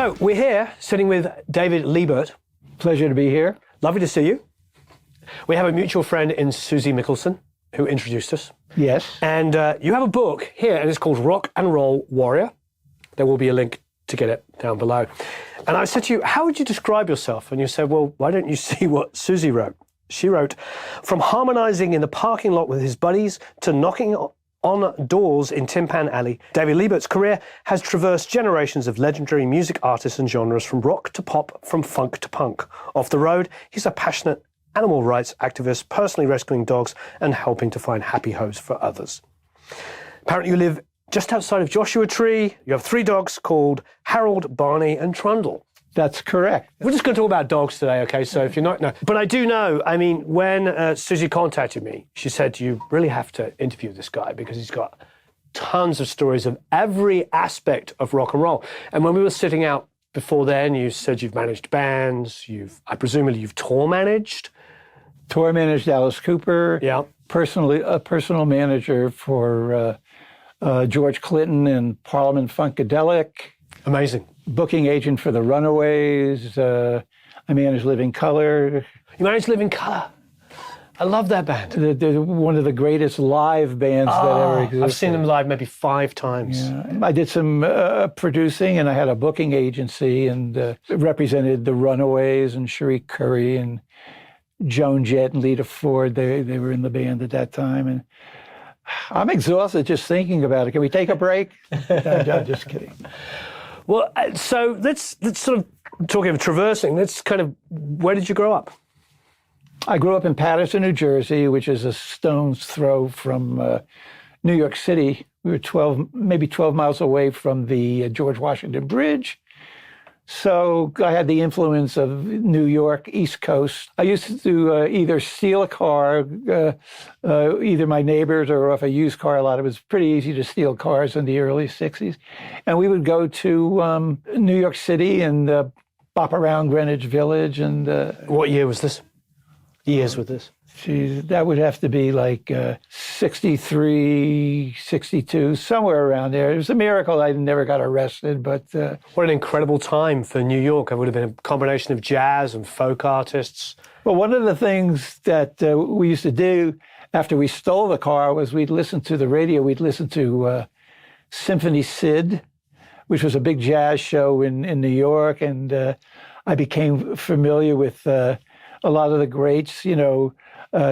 So we're here sitting with David Libert. Pleasure to be here. Lovely to see you. We have a mutual friend in Susie Mickelson who introduced us. Yes. And you have a book here, and it's called Rock and Roll Warrior. There will be a link to get it down below. And I said to you, how would you describe yourself? And you said, well, why don't you see what Susie wrote? She wrote, from harmonizing in the parking lot with his buddies to knocking on doors in Tin Pan Alley, David Libert's career has traversed generations of legendary music artists and genres, from rock to pop, from funk to punk. Off the road, he's a passionate animal rights activist, personally rescuing dogs and helping to find happy homes for others. Apparently you live just outside of Joshua Tree. You have 3 dogs called Harold, Barney and Trundle. That's correct. We're just going to talk about dogs today, okay? So if you're not... No. But I do know, I mean, when Susie contacted me, she said, you really have to interview this guy because he's got tons of stories of every aspect of rock and roll. And when we were sitting out before then, you said you've managed bands, presumably you've tour managed. Tour managed Alice Cooper. Yeah. A personal manager for George Clinton and Parliament Funkadelic. Amazing. Booking agent for the Runaways. I managed Living Colour. You managed Living Colour. I love that band. They're one of the greatest live bands that ever existed. I've seen them live maybe 5 times. Yeah. I did some producing, and I had a booking agency, and represented the Runaways and Cherie Currie and Joan Jett and Lita Ford. They were in the band at that time, and I'm exhausted just thinking about it. Can we take a break? I'm just kidding. Well, so let's sort of, talking of traversing, where did you grow up? I grew up in Paterson, New Jersey, which is a stone's throw from New York City. We were maybe 12 miles away from the George Washington Bridge. So I had the influence of New York, East Coast. I used to either steal a car, either my neighbors or off a used car lot. It was pretty easy to steal cars in the early 60s. And we would go to New York City and bop around Greenwich Village. And what year was this? Years with this? Geez, that would have to be like 63, 62, somewhere around there. It was a miracle I never got arrested, but... What an incredible time for New York. It would have been a combination of jazz and folk artists. Well, one of the things that we used to do after we stole the car was we'd listen to the radio. We'd listen to Symphony Sid, which was a big jazz show in New York, and I became familiar with a lot of the greats,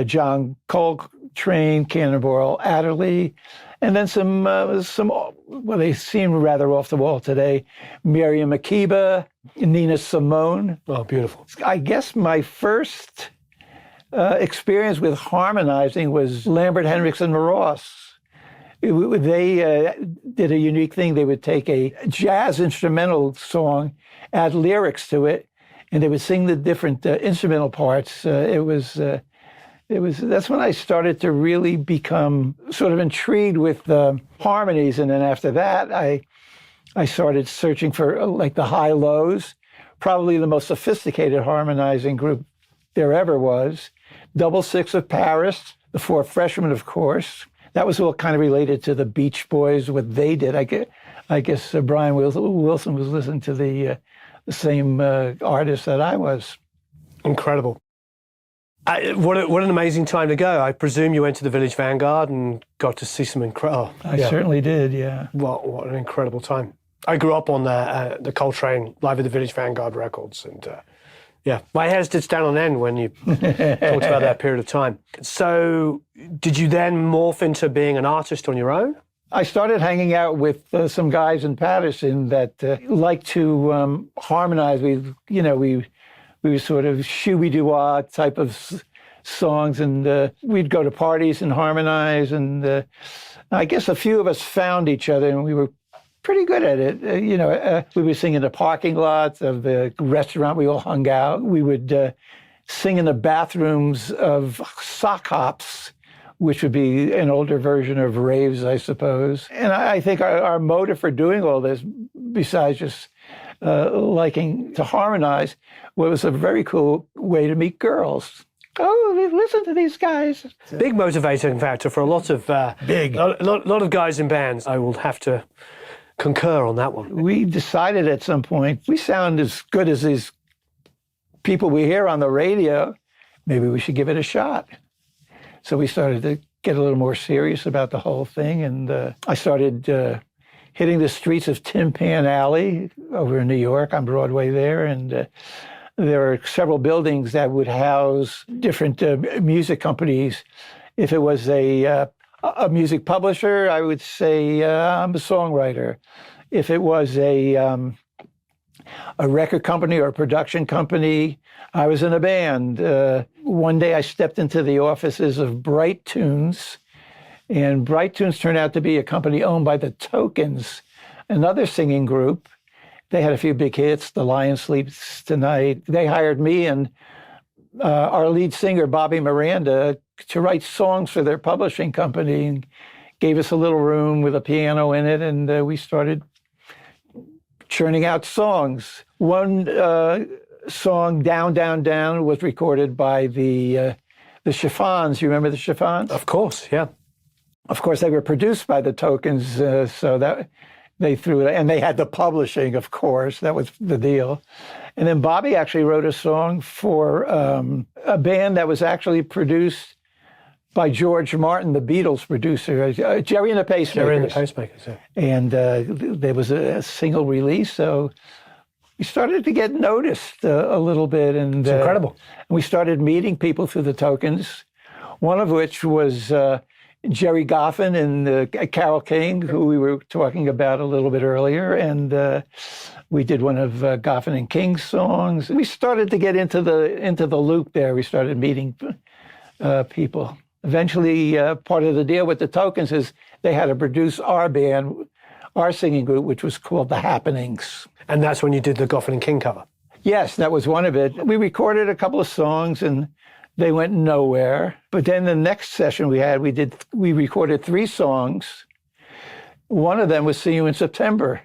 John Coltrane, Cannonball Adderley, and then some, well, they seem rather off the wall today, Miriam Makeba, Nina Simone. Oh, beautiful. I guess my first experience with harmonizing was Lambert, Hendricks, and Ross. They did a unique thing. They would take a jazz instrumental song, add lyrics to it, and they would sing the different instrumental parts. That's when I started to really become sort of intrigued with harmonies. And then after that, I started searching for like the high lows, probably the most sophisticated harmonizing group there ever was. Double Six of Paris, the Four Freshmen, of course. That was all kind of related to the Beach Boys, what they did. I guess Brian Wilson was listening to the same artist that I was. Incredible. What an amazing time to go. I presume you went to the Village Vanguard and got to see some incredible... I certainly did, yeah. What an incredible time. I grew up on the Coltrane Live at the Village Vanguard records, and my hair stood down on end when you talked about that period of time. So did you then morph into being an artist on your own? I started hanging out with some guys in Paterson that liked to harmonize. We were sort of shooby-doo-wah type of songs, and we'd go to parties and harmonize. And I guess a few of us found each other, and we were pretty good at it. We would sing in the parking lots of the restaurant we all hung out. We would sing in the bathrooms of sock hops, which would be an older version of raves, I suppose. And I think our motive for doing all this, besides just liking to harmonize, was a very cool way to meet girls. Oh, listen to these guys. Big motivating factor for a lot of lot of guys in bands. I will have to concur on that one. We decided at some point, we sound as good as these people we hear on the radio. Maybe we should give it a shot. So we started to get a little more serious about the whole thing. And I started hitting the streets of Tin Pan Alley over in New York on Broadway there. And there are several buildings that would house different music companies. If it was a music publisher, I would say I'm a songwriter. If it was a record company or a production company, I was in a band. One day I stepped into the offices of Bright Tunes, and Bright Tunes turned out to be a company owned by the Tokens, another singing group. They had a few big hits, The Lion Sleeps Tonight. They hired me and our lead singer, Bobby Miranda, to write songs for their publishing company, and gave us a little room with a piano in it, and we started churning out songs. One song, Down, Down, Down, was recorded by the Chiffons. You remember the Chiffons? Of course, yeah. Of course, they were produced by the Tokens, so that they threw it, and they had the publishing, of course. That was the deal. And then Bobby actually wrote a song for a band that was actually produced by George Martin, the Beatles producer, Jerry and the Pacemakers. Jerry and the Pacemakers, yeah. And there was a single release, so we started to get noticed a little bit. And it's incredible. We started meeting people through the Tokens, one of which was Jerry Goffin and Carole King, who we were talking about a little bit earlier. And we did one of Goffin and King's songs. We started to get into the loop there. We started meeting people. Eventually, part of the deal with the Tokens is they had to produce our band, our singing group, which was called The Happenings. And that's when you did the Goffin and King cover? Yes, that was one of it. We recorded a couple of songs and they went nowhere. But then the next session we had, we recorded 3 songs. One of them was See You in September.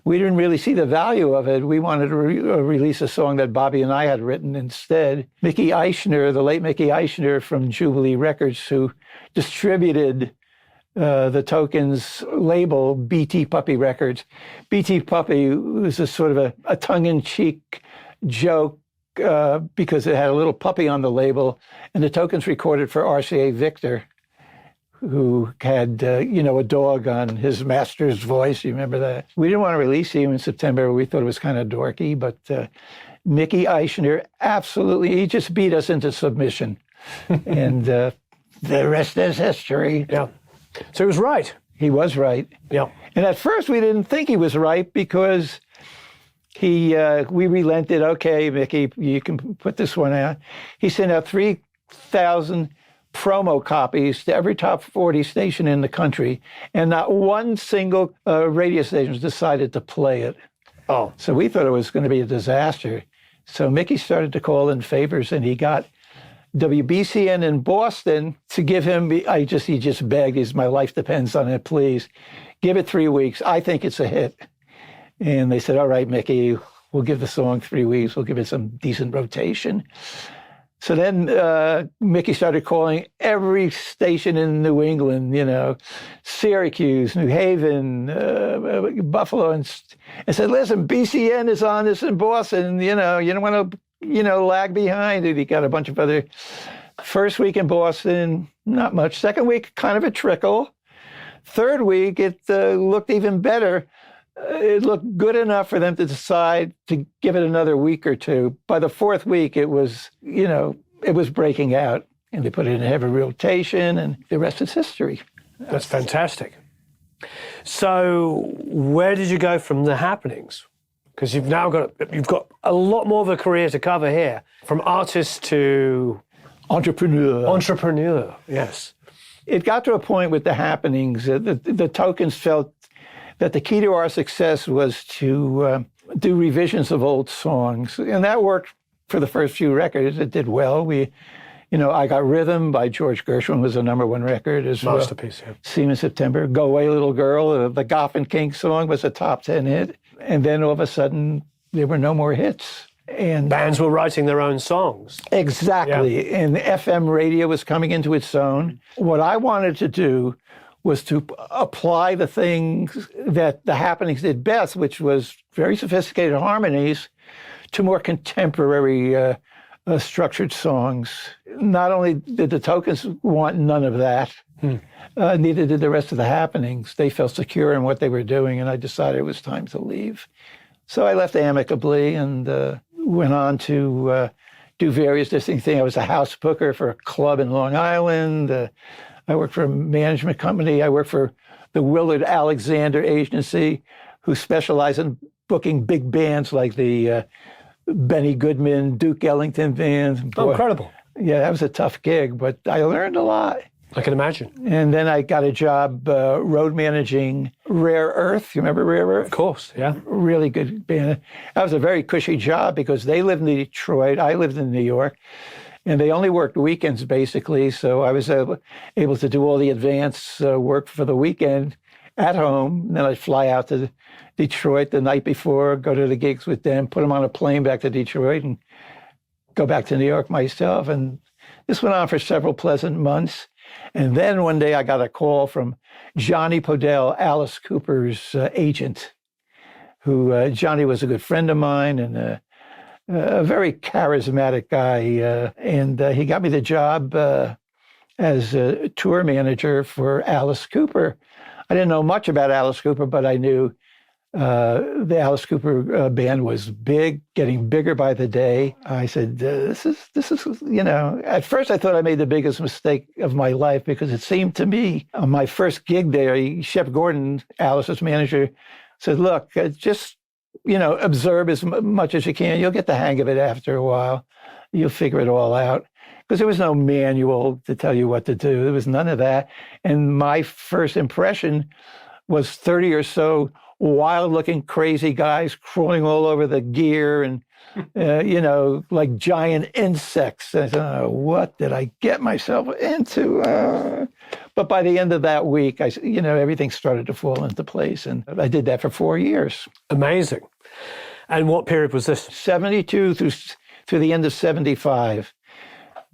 We didn't really see the value of it. We wanted to release a song that Bobby and I had written instead. Mickey Eichner, the late Mickey Eichner from Jubilee Records, who distributed the Tokens label, BT Puppy Records. BT Puppy was a sort of a tongue-in-cheek joke because it had a little puppy on the label, and the Tokens recorded for RCA Victor, who had, a dog on his master's voice. You remember that? We didn't want to release him in September. We thought it was kind of dorky, but Mickey Eichner, absolutely, he just beat us into submission. And the rest is history. Yeah. So he was right. He was right. Yeah. And at first we didn't think he was right because we relented. Okay, Mickey, you can put this one out. He sent out 3,000 promo copies to every top 40 station in the country, and not one single radio station decided to play it. Oh. So we thought it was going to be a disaster. So Mickey started to call in favors, and he got WBCN in Boston to give him, he just begged, my life depends on it, please. Give it 3 weeks. I think it's a hit. And they said, all right, Mickey, we'll give the song 3 weeks. We'll give it some decent rotation. So then Mickey started calling every station in New England, Syracuse, New Haven, Buffalo, and said, listen, BCN is on this in Boston. You don't want to, lag behind. And he got a bunch of other. First week in Boston, not much. Second week, kind of a trickle. Third week, it looked even better. It looked good enough for them to decide to give it another week or two. By the fourth week, it was, it was breaking out. And they put it in heavy rotation, and the rest is history. That's fantastic. So where did you go from The Happenings? Because you've got a lot more of a career to cover here, from artist to entrepreneur. Entrepreneur, yes. It got to a point with The Happenings that the Tokens felt that the key to our success was to do revisions of old songs. And that worked for the first few records. It did well. I Got Rhythm by George Gershwin was a #1 record as well. Masterpiece, yeah. See You in September. Go Away Little Girl, the Goffin King song was a top 10 hit. And then all of a sudden, there were no more hits. And bands were writing their own songs. Exactly. Yeah. And FM radio was coming into its own. What I wanted to do was to apply the things that the Happenings did best, which was very sophisticated harmonies, to more contemporary structured songs. Not only did the Tokens want none of that, neither did the rest of the Happenings. They felt secure in what they were doing, and I decided it was time to leave. So I left amicably and went on to do various distinct things. I was a house booker for a club in Long Island. I worked for a management company. I worked for the Willard Alexander Agency, who specialized in booking big bands like the Benny Goodman, Duke Ellington bands. Oh, incredible. Yeah, that was a tough gig, but I learned a lot. I can imagine. And then I got a job road managing Rare Earth. You remember Rare Earth? Of course, yeah. Really good band. That was a very cushy job because they lived in Detroit. I lived in New York. And they only worked weekends, basically. So I was able to do all the advance work for the weekend at home. And then I'd fly out to Detroit the night before, go to the gigs with them, put them on a plane back to Detroit, and go back to New York myself. And this went on for several pleasant months. And then one day I got a call from Johnny Podell, Alice Cooper's agent, who Johnny was a good friend of mine and a very charismatic guy. And he got me the job as a tour manager for Alice Cooper. I didn't know much about Alice Cooper, but I knew the Alice Cooper band was big, getting bigger by the day. I said, this is, at first I thought I made the biggest mistake of my life because it seemed to me on my first gig there, Shep Gordon, Alice's manager, said, look, just, observe as much as you can. You'll get the hang of it after a while. You'll figure it all out. Because there was no manual to tell you what to do. There was none of that. And my first impression was 30 or so wild-looking, crazy guys crawling all over the gear and, like giant insects. I said, oh, what did I get myself into? But by the end of that week, everything started to fall into place. And I did that for 4 years. Amazing. And what period was this? 72 through the end of 75.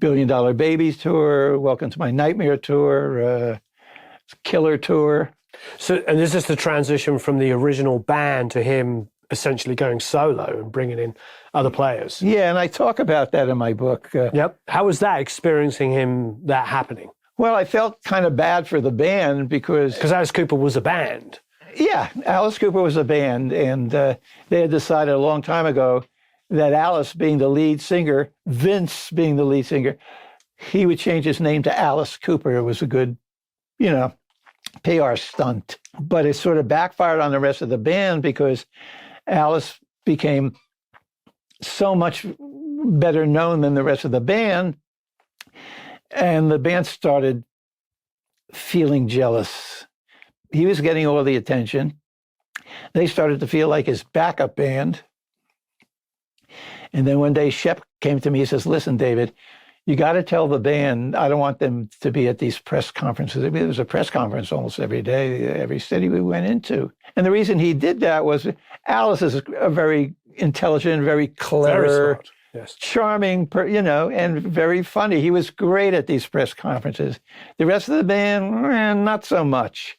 Billion Dollar Babies tour, Welcome to My Nightmare tour, Killer tour. So, and is this the transition from the original band to him essentially going solo and bringing in other players? Yeah, and I talk about that in my book. Yep. How was that, experiencing that happening? Well, I felt kind of bad for the band because Alice Cooper was a band. Yeah, Alice Cooper was a band, and they had decided a long time ago that Alice being the lead singer, Vince being the lead singer, he would change his name to Alice Cooper. It was a good, PR stunt. But it sort of backfired on the rest of the band because Alice became so much better known than the rest of the band. And the band started feeling jealous. He was getting all the attention. They started to feel like his backup band. And then one day Shep came to me, he says, listen, David, you got to tell the band, I don't want them to be at these press conferences. There was a press conference almost every day, every city we went into. And the reason he did that was Alice is a very intelligent, very clever, very smart. Yes. Charming, and very funny. He was great at these press conferences. The rest of the band, not so much.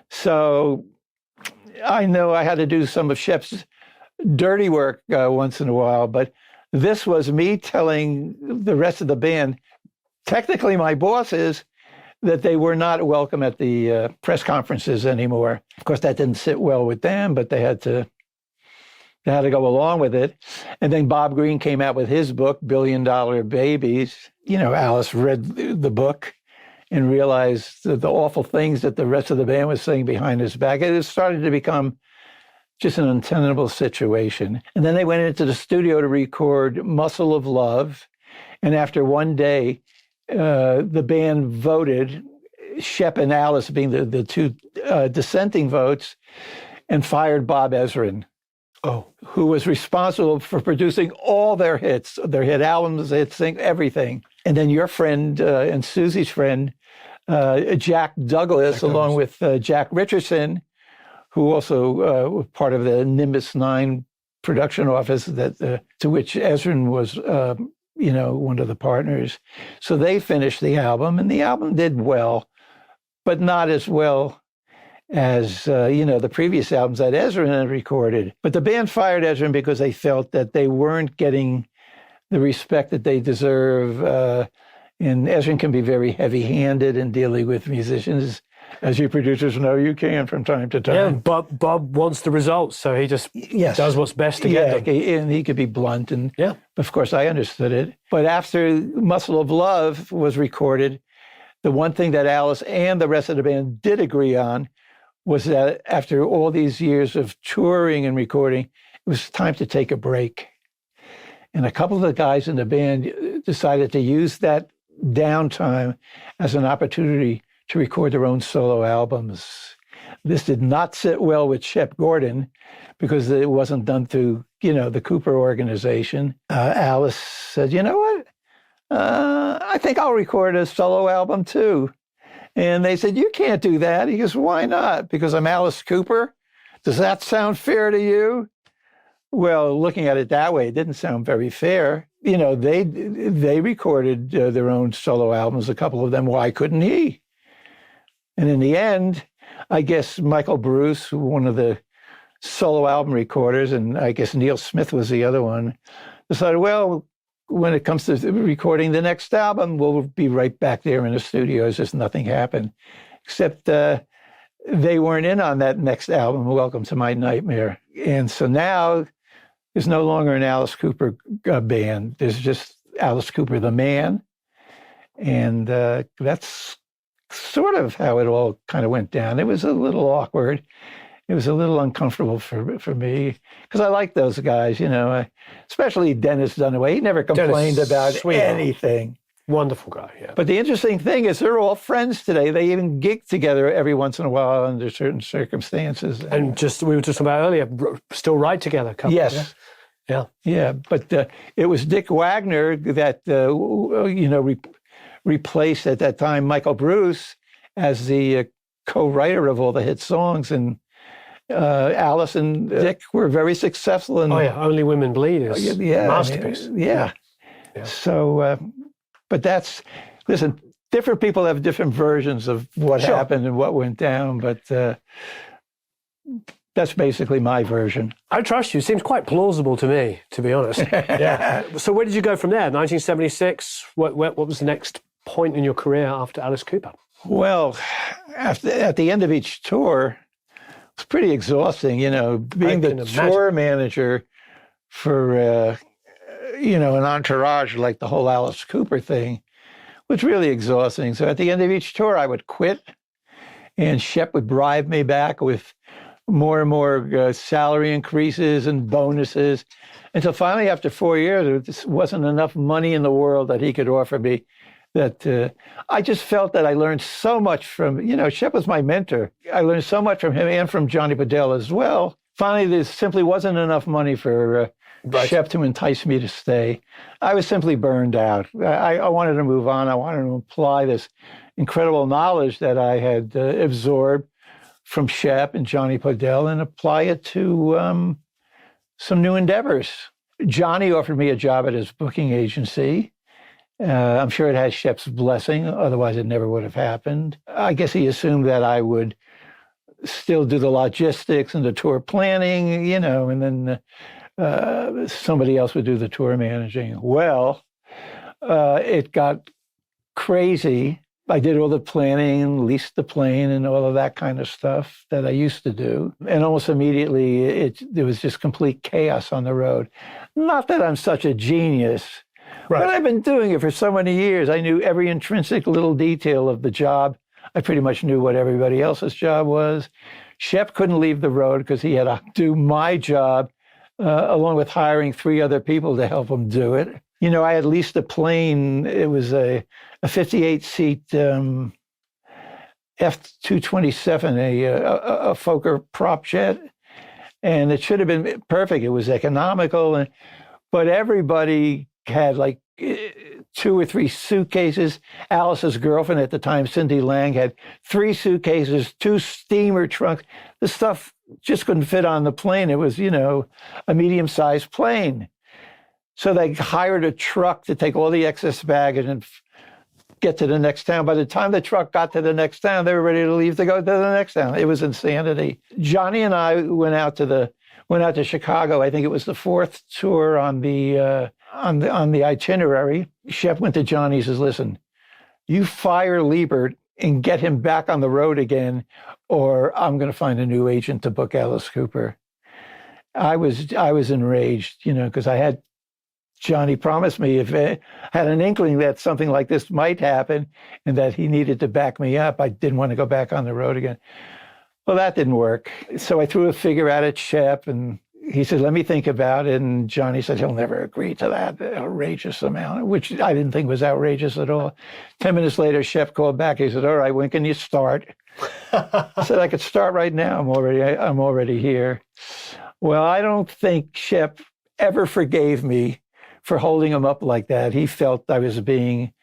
So I know I had to do some of Shep's dirty work once in a while, but this was me telling the rest of the band, technically my bosses, that they were not welcome at the press conferences anymore. Of course, that didn't sit well with them, but they had to go along with it. And then Bob Greene came out with his book, Billion Dollar Babies. Alice read the book and realized the awful things that the rest of the band was saying behind his back. It started to become just an untenable situation. And then they went into the studio to record Muscle of Love. And after one day, the band voted, Shep and Alice being the two dissenting votes, and fired Bob Ezrin, who was responsible for producing all their hits, their hit albums, everything. And then your friend and Susie's friend, Jack Douglas, along with Jack Richardson, who also was part of the Nimbus 9 production office to which Ezrin was, one of the partners. So they finished the album, and the album did well. but not as well as, the previous albums that Ezrin had recorded. But the band fired Ezrin because they felt that they weren't getting the respect that they deserve. And Ezrin can be very heavy-handed in dealing with musicians. As you producers know, you can from time to time. Yeah, Bob wants the results, so he just does what's best to get them. And he could be blunt, and of course I understood it. But after Muscle of Love was recorded, the one thing that Alice and the rest of the band did agree on was that after all these years of touring and recording, it was time to take a break. And a couple of the guys in the band decided to use that downtime as an opportunity to record their own solo albums. This did not sit well with Shep Gordon because it wasn't done through, the Cooper organization. Alice said, you know what? I think I'll record a solo album too. And they said, you can't do that. He goes, why not? Because I'm Alice Cooper. Does that sound fair to you? Well, looking at it that way, it didn't sound very fair. They recorded their own solo albums, a couple of them. Why couldn't he? And in the end, I guess Michael Bruce, one of the solo album recorders, and I guess Neil Smith was the other one, decided, well, when it comes to recording the next album, we'll be right back there in the studio. It's just nothing happened. Except they weren't in on that next album, Welcome to My Nightmare. And so now there's no longer an Alice Cooper band. There's just Alice Cooper, the man. And that's sort of how it all kind of went down. It was a little awkward. It was a little uncomfortable for me because I like those guys, especially Dennis Dunaway. He never complained about anything. Wonderful guy, yeah. But the interesting thing is they're all friends today. They even gig together every once in a while under certain circumstances. And we were just about earlier, still write together. Yes. Yeah. But it was Dick Wagner that, replaced at that time Michael Bruce as the co-writer of all the hit songs. And Alice and Dick were very successful. Only Women Bleed is a masterpiece. Yeah. So, but listen, different people have different versions of what happened and what went down, but that's basically my version. I trust you. Seems quite plausible to me, to be honest. Yeah. So where did you go from there? 1976, what was the next point in your career after Alice Cooper? Well, at the end of each tour, it's pretty exhausting, being the tour manager for, an entourage like the whole Alice Cooper thing was really exhausting. So at the end of each tour, I would quit, and Shep would bribe me back with more and more salary increases and bonuses until finally, after 4 years, there just wasn't enough money in the world that he could offer me. That I just felt that I learned so much from, Shep was my mentor. I learned so much from him and from Johnny Bedell as well. Finally, there simply wasn't enough money for Shep to entice me to stay. I was simply burned out. I wanted to move on. I wanted to apply this incredible knowledge that I had absorbed from Shep and Johnny Bedell and apply it to some new endeavors. Johnny offered me a job at his booking agency. I'm sure it had Shep's blessing, otherwise it never would have happened. I guess he assumed that I would still do the logistics and the tour planning, and then somebody else would do the tour managing. Well, it got crazy. I did all the planning, leased the plane and all of that kind of stuff that I used to do. And almost immediately, there was just complete chaos on the road. Not that I'm such a genius, right, but I've been doing it for so many years. I knew every intrinsic little detail of the job. I pretty much knew what everybody else's job was. Shep couldn't leave the road because he had to do my job, along with hiring 3 other people to help him do it. I had leased a plane. It was a 58-seat F-227, a Fokker prop jet, and it should have been perfect. It was economical, but everybody had like 2 or 3 suitcases. Alice's girlfriend at the time, Cindy Lang, had 3 suitcases, 2 steamer trunks. The stuff just couldn't fit on the plane. It was, a medium-sized plane. So they hired a truck to take all the excess baggage and get to the next town. By the time the truck got to the next town, they were ready to leave to go to the next town. It was insanity. Johnny and I went out to Chicago. I think it was the fourth tour on the itinerary. Shep went to Johnny and says, "Listen, you fire Libert and get him back on the road again, or I'm going to find a new agent to book Alice Cooper." I was enraged, because I had Johnny promised me if I had an inkling that something like this might happen and that he needed to back me up, I didn't want to go back on the road again. Well, that didn't work. So I threw a figure out at Shep, and he said, "Let me think about it." And Johnny said, "He'll never agree to that outrageous amount," which I didn't think was outrageous at all. 10 minutes later, Shep called back. He said, "All right, when can you start?" I said, "I could start right now. I'm already here." Well, I don't think Shep ever forgave me for holding him up like that. He felt I was being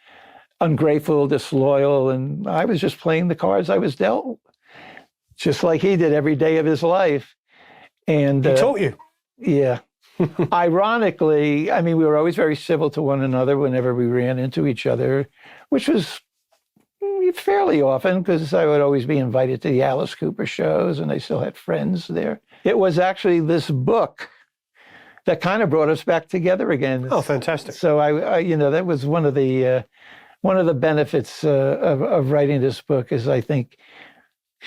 ungrateful, disloyal, and I was just playing the cards I was dealt, just like he did every day of his life. And he taught you. Yeah. Ironically, we were always very civil to one another whenever we ran into each other, which was fairly often because I would always be invited to the Alice Cooper shows and I still had friends there. It was actually this book that kind of brought us back together again. Oh, fantastic. So I that was one of the benefits of writing this book is I think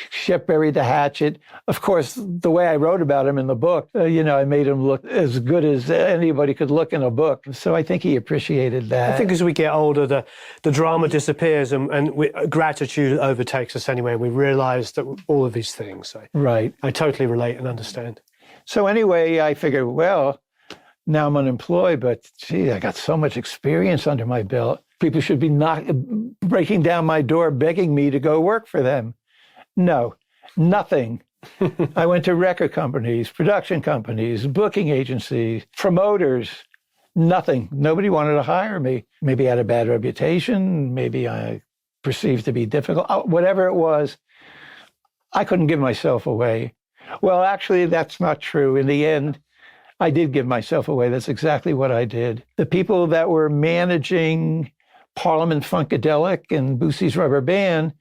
Shep buried the hatchet. Of course, the way I wrote about him in the book, I made him look as good as anybody could look in a book. So I think he appreciated that. I think as we get older, the drama disappears and gratitude overtakes us anyway. And we realize that all of these things. So right. I totally relate and understand. So anyway, I figured, well, now I'm unemployed, but gee, I got so much experience under my belt. People should be breaking down my door, begging me to go work for them. No, nothing. I went to record companies, production companies, booking agencies, promoters, nothing. Nobody wanted to hire me. Maybe I had a bad reputation. Maybe I perceived to be difficult. Whatever it was, I couldn't give myself away. Well, actually, that's not true. In the end, I did give myself away. That's exactly what I did. The people that were managing Parliament Funkadelic and Boosie's Rubber Band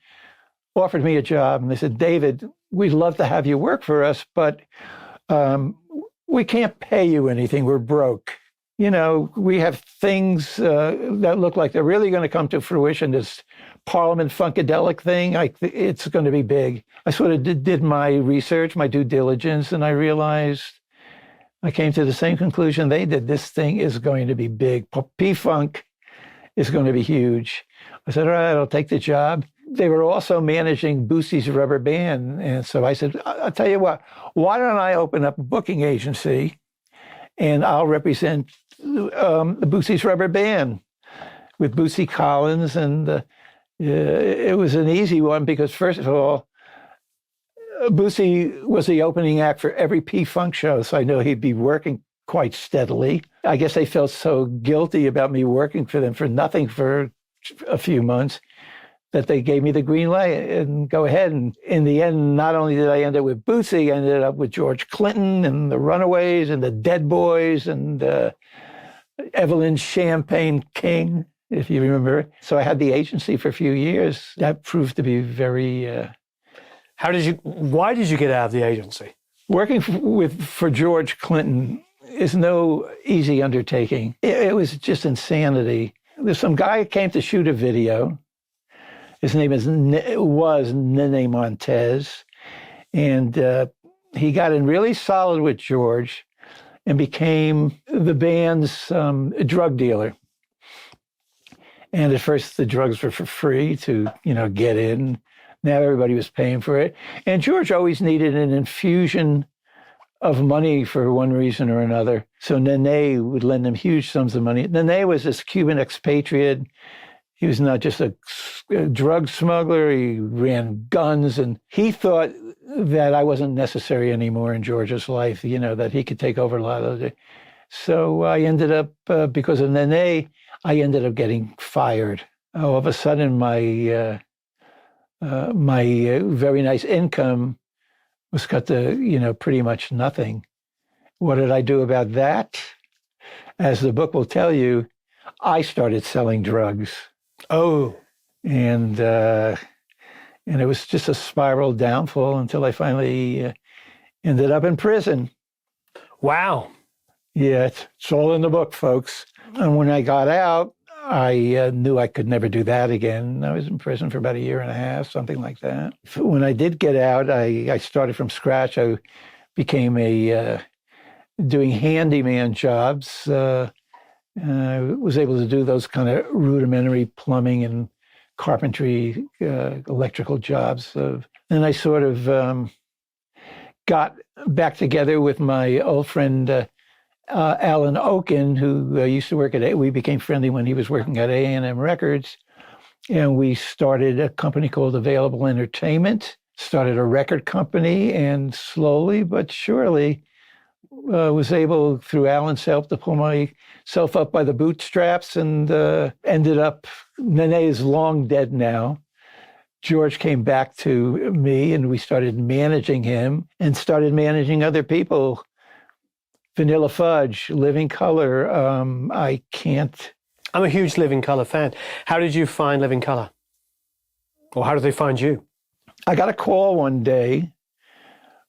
offered me a job, and they said, "David, we'd love to have you work for us, but we can't pay you anything. We're broke. We have things that look like they're really going to come to fruition. This Parliament Funkadelic thing, it's going to be big." I sort of did my research, my due diligence, and I realized I came to the same conclusion they did. This thing is going to be big. P-Funk is going to be huge. I said, "All right, I'll take the job." They were also managing Boosie's Rubber Band. And so I said, "I'll tell you what, why don't I open up a booking agency and I'll represent Boosie's Rubber Band with Boosie Collins." And it was an easy one because, first of all, Boosie was the opening act for every P-Funk show, so I know he'd be working quite steadily. I guess they felt so guilty about me working for them for nothing for a few months that they gave me the green light and go ahead. And in the end, not only did I end up with Bootsy, I ended up with George Clinton and the Runaways and the Dead Boys and Evelyn Champagne King, if you remember. So I had the agency for a few years. That proved to be very... Why did you get out of the agency? Working for George Clinton is no easy undertaking. It was just insanity. There's some guy who came to shoot a video. His name was Nene Montez. And he got in really solid with George and became the band's drug dealer. And at first the drugs were for free to, get in. Now everybody was paying for it. And George always needed an infusion of money for one reason or another. So Nene would lend him huge sums of money. Nene was this Cuban expatriate. He was not just a drug smuggler. He ran guns. And he thought that I wasn't necessary anymore in George's life, that he could take over a lot of it. So I ended up, because of Nene, I ended up getting fired. All of a sudden, my very nice income was cut to, pretty much nothing. What did I do about that? As the book will tell you, I started selling drugs. Oh. And it was just a spiral downfall until I finally ended up in prison. Wow. Yeah, it's all in the book, folks. And when I got out, I knew I could never do that again. I was in prison for about 1.5 years, something like that. When I did get out, I started from scratch. I became doing handyman jobs. I was able to do those kind of rudimentary plumbing and carpentry, electrical jobs. And I sort of got back together with my old friend, Alan Oken, who used to work at we became friendly when he was working at A&M Records. And we started a company called Available Entertainment, started a record company, and slowly but surely was able, through Alan's help, to pull myself up by the bootstraps, and ended up, Nene is long dead now. George came back to me, and we started managing him and started managing other people. Vanilla Fudge, Living Color. I'm a huge Living Color fan. How did you find Living Color? Or how did they find you? I got a call one day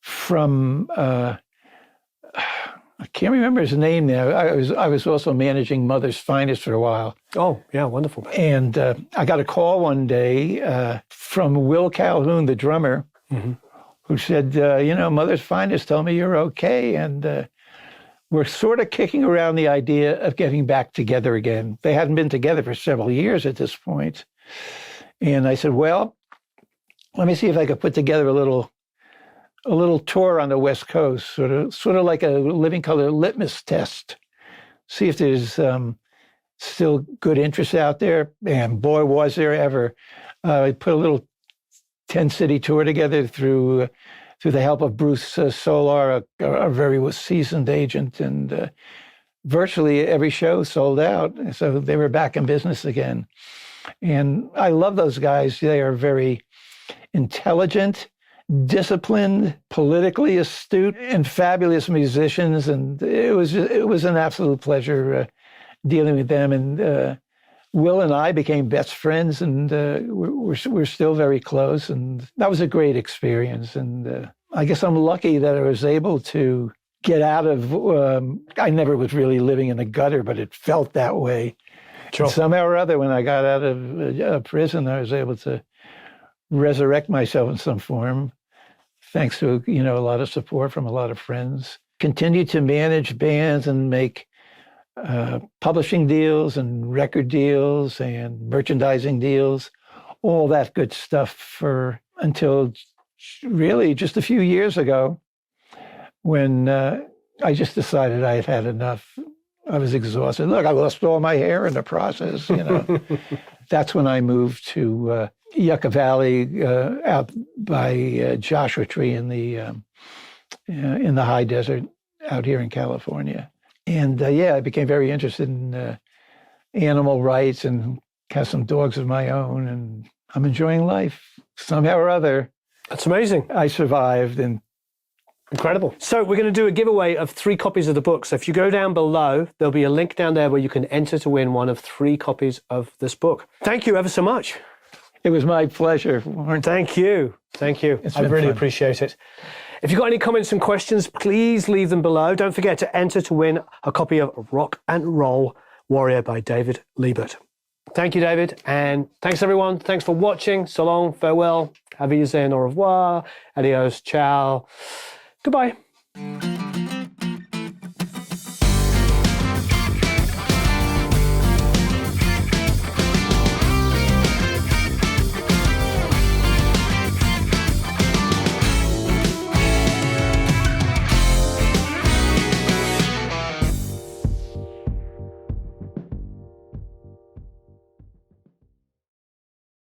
from, I can't remember his name now. I was also managing Mother's Finest for a while. Oh, yeah, wonderful. And I got a call one day from Will Calhoun, the drummer, who said, Mother's Finest told me you're okay. And we're sort of kicking around the idea of getting back together again. They hadn't been together for several years at this point. And I said, well, let me see if I could put together a little tour on the West Coast, sort of like a Living Color litmus test. See if there's still good interest out there. And boy, was there ever. I put a little 10-city tour together through the help of Bruce Solar, a very seasoned agent, and virtually every show sold out. So they were back in business again. And I love those guys. They are very intelligent, disciplined, politically astute, and fabulous musicians. And it was an absolute pleasure dealing with them. And Will and I became best friends, and we're still very close. And that was a great experience. And I guess I'm lucky that I was able to get out of. I never was really living in the gutter, but it felt that way. Sure. Somehow or other, when I got out of prison, I was able to resurrect myself in some form, thanks to a lot of support from a lot of friends. Continued to manage bands and make publishing deals and record deals and merchandising deals, all that good stuff until really just a few years ago, when I just decided I had had enough. I was exhausted. Look, I lost all my hair in the process. That's when I moved to Yucca Valley, out by Joshua Tree in the high desert out here in California. And I became very interested in animal rights and have some dogs of my own. And I'm enjoying life somehow or other. That's amazing. I survived. And incredible. So we're going to do a giveaway of 3 copies of the book. So if you go down below, there'll be a link down there where you can enter to win one of 3 copies of this book. Thank you ever so much. It was my pleasure, Warren. Thank you. Thank you. I really appreciate it. If you've got any comments and questions, please leave them below. Don't forget to enter to win a copy of Rock and Roll Warrior by David Libert. Thank you, David. And thanks, everyone. Thanks for watching. So long, farewell, auf Wiedersehen, au revoir, adios, ciao. Goodbye.